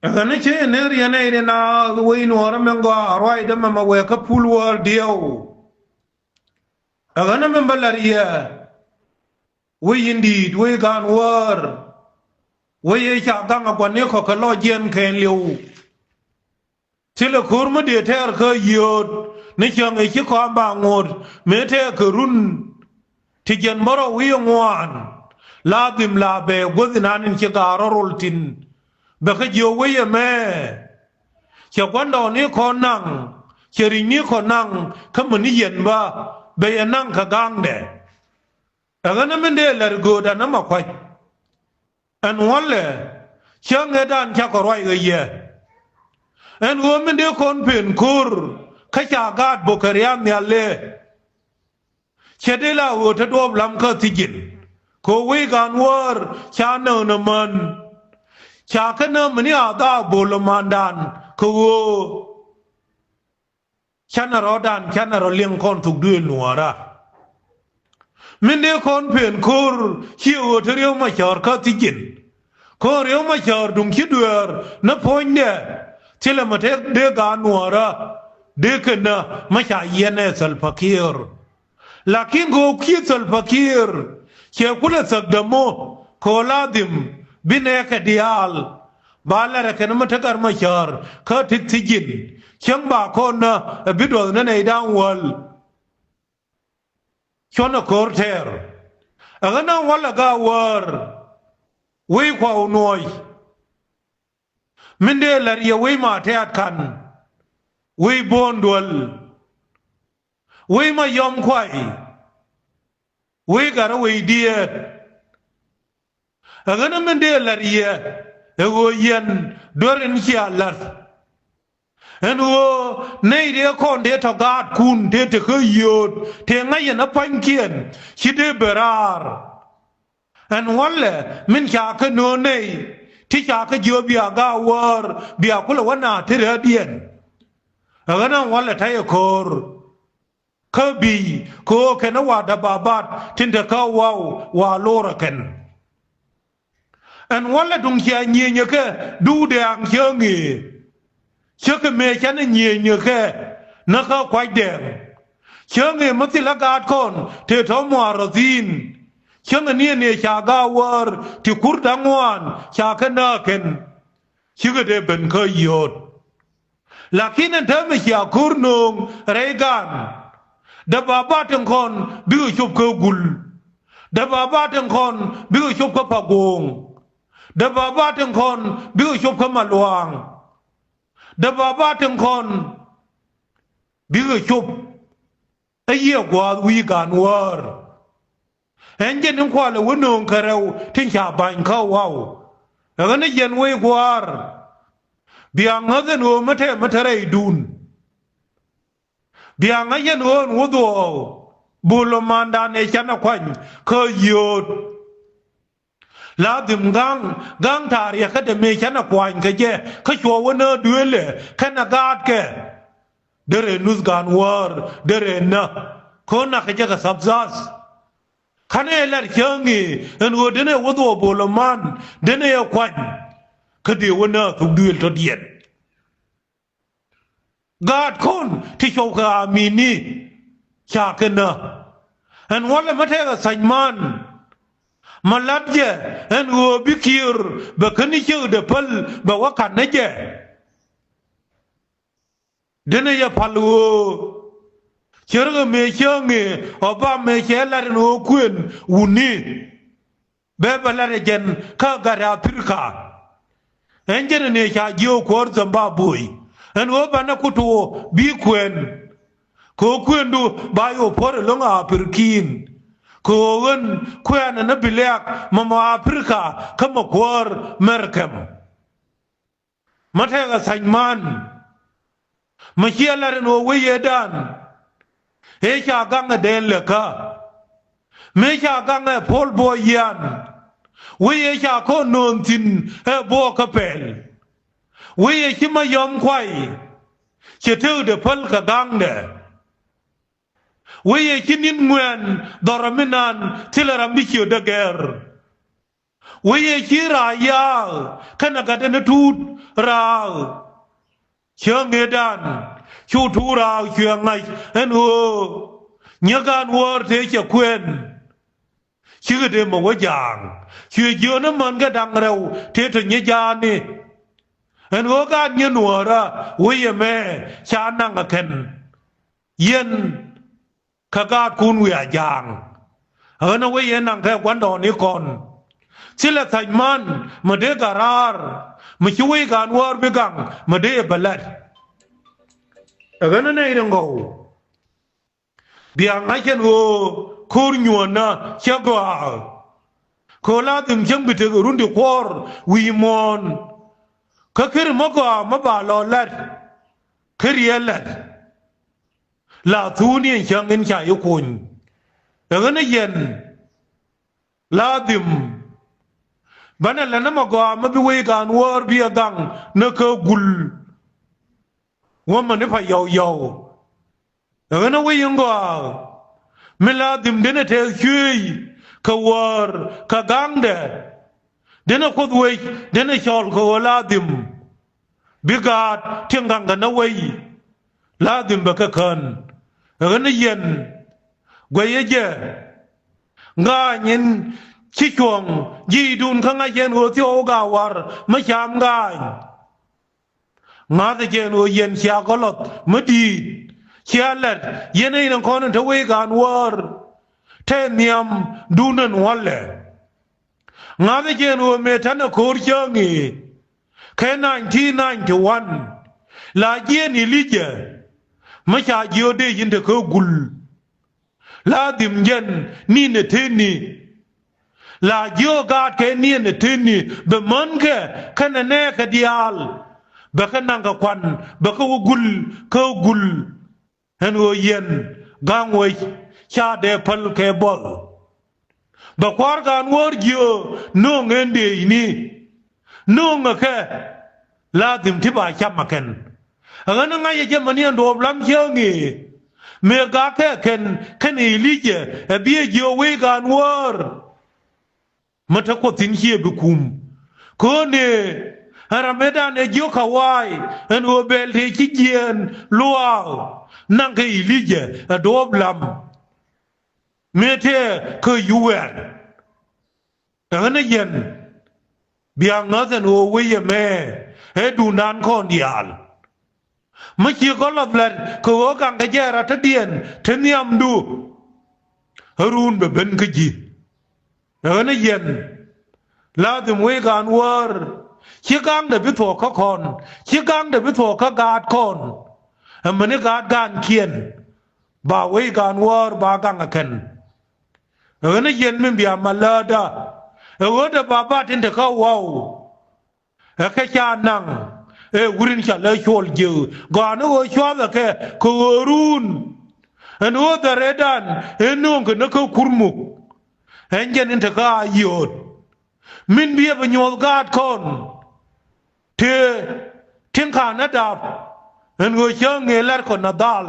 กันนี่เช่นเรียนไอ้เนี่ยนะวัยหนุ่มมันก็อร่อยแต่มันมาเวกับพูลวอร์เดียวกันนั้นมันบลารีวัยอินดีวัยการวอร์วัยชาตังกับวันนี้เขาขลุ่ยเย็นแข็งเร็วที่ละคูร์มาเดียเทอร์เคยหยุดในเชิงไอ้ขี้ความบางงดเมื่อเทอร์คือรุ่นที่ยันบราวิงวันลาดิมลาเบกวดินานินขี้การโรลตินเบกเจียววัยแม่เชื่อวันดอนนี้คนนั่งเชื่อริงนี้คนนั่งขมันนี่เย็นบ่เบียนั่งขกางเดแต่ก็นั่นมันเดลร์กูดันน้ำมาควายอันวันเลยเชื่อเงดันเชื่อกรอยเอียอันวันมันเดียวคนเปลี่ยนคูร์ขจากาดบุคเรียมเนี่ยเลยเชื่อได้แล้วว่าถ้าดวบลำก็ที่จินโควิกันวอร์ชาเนอร์นมันชาคันเนอร์มันนี่อาตาบุลมันดันคือฉันรอดันฉันรอเลี้ยงคนถูกด้วยหนัวระมันเดียวคนเปลี่ยนคูร์ชิวเทเรียวมาจอดก็ที่จินคนเรียวมาจอดดุงคิดเวอร์นับพอยเนี่ยที่เรามาเทเด็กการหนัวระเด็กน่ะไม่ใช่เย็นเนสัลฟาคีร์ลักกิ้งกูคิดสัลฟาคีร์เชื่อคุณสักดโมโคลาดิมบินเอกดิอาลบาลาระกันมาทักการมาจอดเขาทิศที่จินเชื่อบ่าคนน่ะบิดวนั่นไอ้ดาววอลชนโคร์เทอร์อันนั้นวอลกาวอร์วิควาวนอยมันเดลเรียวิมาเทียดกันวิบอนดวลวิมายอมควายวิการวิดีเออันนั้นมันเดลเรียเอโกยันดวรินขี้อัลลัดอันว่าในเรื่องคนเดียทกาดคุณเดียจะเคยหยุดเทียงไงยันพันเกียนคิดเบราร์อันวันละมันอยากโน่นนี่ที่อยากเยอะเบียกาวอร์เบียกุลวันนาที่เรียเดียนอันนั้นวันละไทยคอร์ขบีโคเคนว่าดับบาบัดทินเดข้าววาววาโลระกันอันวันละตรงเชียเงียเนี่ยแค่ดูเดียงเชียงเงี้ยเชื่อกันเมย์ฉันเงียเนี่ยแค่นักควายแดงเชื่อเงี้ยมัติลกาดคนเททอมวารซีนเชื่อเงี้ยเนี่ยชากาวร์ที่คุรดังวันชากันนักเนเชื่อกันเดเป็นเคยยศลักขินันเธอไม่เชื่อคุรนงเรกันดับบาบาทั้งคนบิวชุบเกกุลดับบาบาทั้งคนบิวชุบกับพะกงดับบาบาทั้งคนบิวชุบกับมาลวงดับบาบาทั้งคนบิวชุบไอ้เหี้ยกว่าวิการวอร์เห็นเจนทั้งความเลยวันนึงเคยเราทิ้งชาบันเข้าว้าวแล้วก็นี่เย็นวิกวาร์เบียงเงินหัวมาเทมาเทไรดุนเบียงเงินหัวหัวตัวบุลมันดานในชั้นควันเคยหยุดลาดิมกังทารียก็จะมีชั้นควันก็เจ้เขาชัววันเนอร์ด้วยเลยแค่นักการแกเดเรนุสการวาร์เดเรน่ะคนนักจะกับซับซัสขันเอลล์เชียงงี้อันวัวเดนเนวัวตัวบุลมันเดนเนยควันคดีวันเนอร์ถูกดูลทเดียนกาดคนที่โชว์อามีนี่ชากันนะอันวันละมาเทกับไซมันมาลัดเจอันวัวบิคิร์แบบคนนี้ชื่อเดพัลแบบว่าขันนะเจเดนเนยพัลวัวเชื่อก็ไม่เชื่อไงอบาไม่เชื่อละโนควินวุนี่แบบละเรจันข้าการาพิรคาเอ็นเจนเนี่ยชาจิโอควอร์ซัมบาบุยอันว่าบ้านกูทัวบีควินโคควินดูบายโอพอร์ลงอาพิรกินโควินควินนั่นบิเลียกมาอาพิรคาขมควอร์เมร์คัมมาเทกับไซมันมาเชื่อละโนเวียดันเฮชากังเดลเลก้าเมชากังพอลบอยยันวิเอชาโคนนทินโบกเปลวิเอชิมายอมควายเชื่อถือเดพัลกกังเดวิเอชินินเมือนดอร์มินันที่เราไม่เชื่อเดเกอร์ Weye kira ya kana gada na tut ra ngedan chu tu ra ngai en o nyagan wor te che kwen chứ để mà quá giang chưa giờ nó mình cái đằng đâu thế thì nhớ ra nè anh có cái nhớ nùa ra với mẹ cha năng ở khen yên khá cả cuốn với giang ở nó với năng theo quán đồ này còn chỉ là thành man mà để cả ra mà chui cả nuôi bị găng mà để bật lật ở cái này đừng go biang ai khen vô khôi nhuận na chắc qua khôi la từng chẳng bị thương run đi qua vi mòn các cái mà qua mà bà lo lật cái gì lật là thu niên chẳng in chạy yêu quỳnh ở cái này la tìm bạn là nó mà qua mà bị quay gan war bị găng nó cơ gul mà nó phải giàu giàu ở cái nó quay những qua mela dim dena te chui ka war ka gangde dena kodwe dena chol ko la dim bigat tiengang ga nawai la dim ba ka kan ran yen gwaye je nga nyin chi chuang ji dun ka nga yen ho tio ga war ma cham ga nga de yen ho yen sia ko lot ma di chia lật yên ấy nó còn thấu ấy gan war thế niệm dunan wale ngã cái chuyện của mẹ thân nó khổ chơi nghỉ cái 1991 là yên đi lý giải mà cha yêu đây yên được gul là tìm yên ni nè thế ni là yêu gạt cái ni nè thế ni bề mơn cái này nè cái dial bề cái năng cái quan bề cái gul hen wo yen gang wo cha de pal ke bol ba kwar gan wor gyo no ngende ni no ngake la dim ti ba cham maken ngana ngai je mani ndo lam ngi me ga ke ken ilije e bi gyo we gan wor mata ko tin hie bi kum ko ne Ramadan e gyo kawai en wo bel te chi gien luau năng cái lý giải đó làm mẹ thế cứ yuan ở nơi yên biang nói rằng ô với mẹ hết đủ nan con dial mà chỉ có lập lần cứ có càng cái gì ra thất điện thế niệm đủ harun be bên cái gì ở nơi yên là từ mỗi gan war chỉ càng để biết thuộc các con chỉ càng để biết thuộc các gạt con mình gạt gan kiên bảo vệ gan war ba gang aken ở nơi yên mình bị malada ở đó bà ba tin được không wow ở cái cha năng urin cha lấy chôl dư gan nó chôl là cái kurun anh ở đó redan anh cái nó có kurmuk anh chân in thực ai yod mình bị bao nhiêu gạt con thì thiên khả nó đạp anh ngồi chơi nghe lát còn nó dal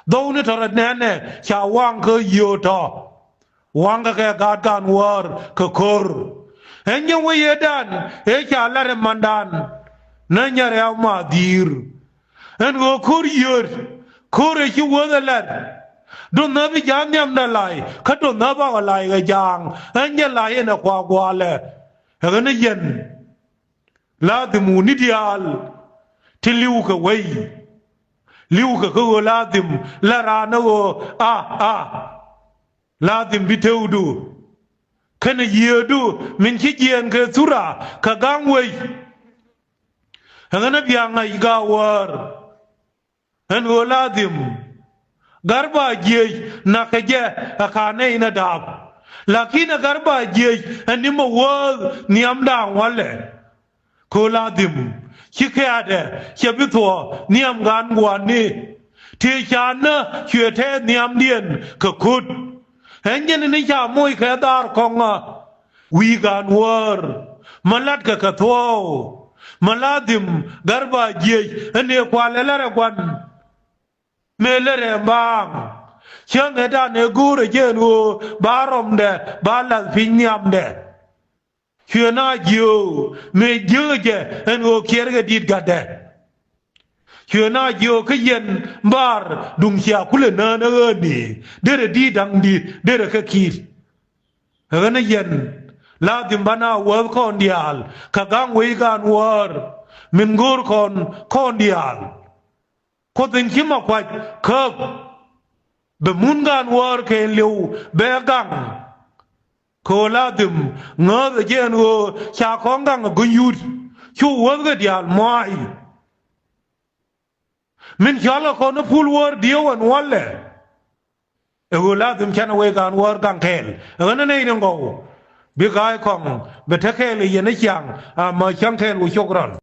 đâu nữa thôi nè nè cha wang cái yêu to wang cái gạt gan war cái kor anh như vậy đan cha lát mandan nãy giờ em mà dir anh ngồi kor yêu kor ấy chú vợ lát đồn nó bị giang nhầm đã lại khát đồn nó bao lại cái giang anh nhớ lại nó qua qua lệ anh nói yên là từ mùa nít dial thì lưu cái way lưu cái là tìm là ra nó là tìm bị theo đủ cái này nhiều đủ mình chỉ chuyện cái sura cái gang way anh nói biang ngày gawar anh gọi là tìm garba jey na kaje akane ina dab lakini garba jey ani mo wo niam da wale ko ladim chikade chebito niam gan gwani ti chana chete niam dien ka kut henyen ni cha moy ka dar konga wi gan war malat ka thwo maladim garba jey ane kwale la gwan melere bang chang eta ne gure jenu barom de balas pinyam de chưa na nhiều mẹ dơ je en o kier ga dit ga de chưa na nhiều cái yen bar dung sia kule na na ni de di dang di de ka ki na yen la dim bana wor kon dial ka gang we gan wor min gur kon dial ko tin kim ma kwa ka be mun gan wor ke liu be gang ko la dim ngơ the jen wo cha khong gang gun yut chu wor ga dial mai min chala ko no pul wor dio an walle e wo la dim chana we gan wor gang kel ngana nei ngo bi gai kong be ta kel ye na chang ma chang kel wo chokran